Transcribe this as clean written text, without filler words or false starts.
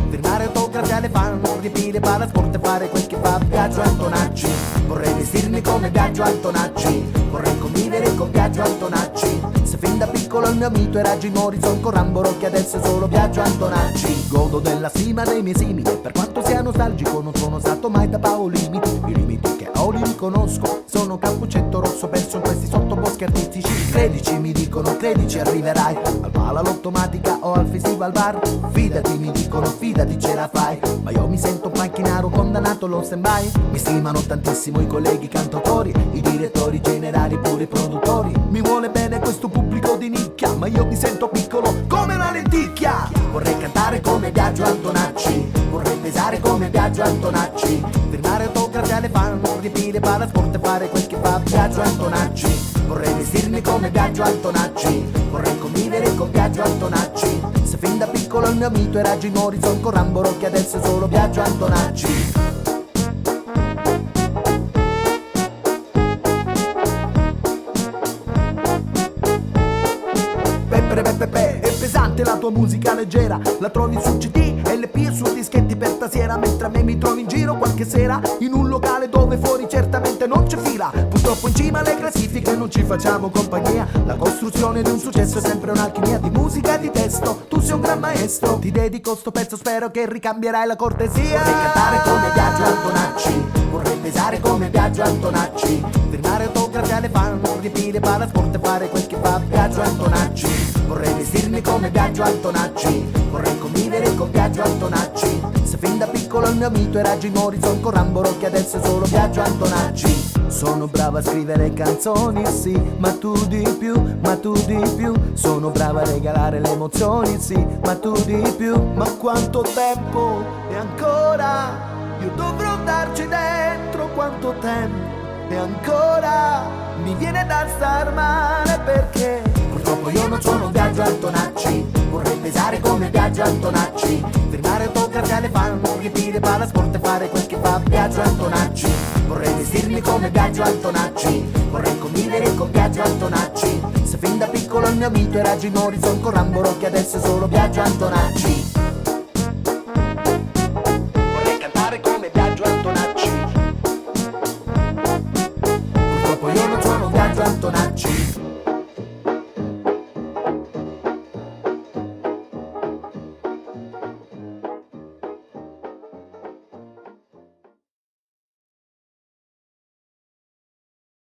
firmare autografi alle fan, riempire palasport e fare quel che fa Biagio Antonacci. Vorrei vestirmi come Biagio Antonacci, vorrei convivere con Biagio Antonacci. Se fin da piccolo il mio mito era Jim Morrison con Rambo che adesso è solo Biagio Antonacci. Godo della stima dei miei simili, per quanto sia nostalgico non sono stato mai da Paolimiti. I limiti che ho li riconosco, sono cappuccetto rosso perso in questi sottoboschi artistici. Credici mi dicono, credici arriverai al Palalotomatica o al Festival Bar. Fidati mi dicono, fidati ce la fai, ma io mi sento un panchinaro condannato allo stand-by. Mi stimano tantissimo i colleghi cantautori, i direttori generali, pure i produttori. Mi vuole bene questo pubblico di nicchia, ma io mi sento piccolo come una lenticchia. Vorrei cantare come Biagio Antonacci, vorrei pesare come Biagio Antonacci, firmare autografi alle fan, riempire palasport e fare quel che fa Biagio Antonacci. Vorrei vestirmi come Biagio Antonacci, vorrei convivere con Biagio Antonacci. Se fin da piccolo il mio mito era Jim Morrison con Rambo che adesso è solo Biagio Antonacci. È pesante la tua musica leggera, la trovi su CD, LP e su dischetti per tasiera, mentre a me mi trovi in giro qualche sera in un locale dove fuori certamente non c'è fila. Purtroppo in cima alle classifiche non ci facciamo compagnia, la costruzione di un successo è sempre un'alchimia di musica e di testo. Tu sei un gran maestro, ti dedico sto pezzo, spero che ricambierai la cortesia. Vorrei cantare come Biagio Antonacci, vorrei pesare come Biagio Antonacci, firmare autografi alle fan, riempire palasport e fare quel che fa Biagio Antonacci. Vorrei vestirmi come Biagio Antonacci, vorrei convivere con Biagio Antonacci. Se fin da piccolo il mio mito era Jim Morrison con Rambo che adesso è solo Biagio Antonacci. Sono brava a scrivere canzoni, sì, ma tu di più, ma tu di più. Sono brava a regalare le emozioni, sì, ma tu di più. Ma quanto tempo e ancora io dovrò darci dentro, quanto tempo e ancora mi viene da star male perché purtroppo io non sono Biagio Antonacci. Vorrei pesare come Biagio Antonacci, firmare autografi alle fan, riempire palasport e fare quel che fa Biagio Antonacci. Vorrei vestirmi come Biagio Antonacci, vorrei convivere con Biagio Antonacci. Se fin da piccolo il mio mito era Jim Morrison con Rambo che adesso è solo Biagio Antonacci.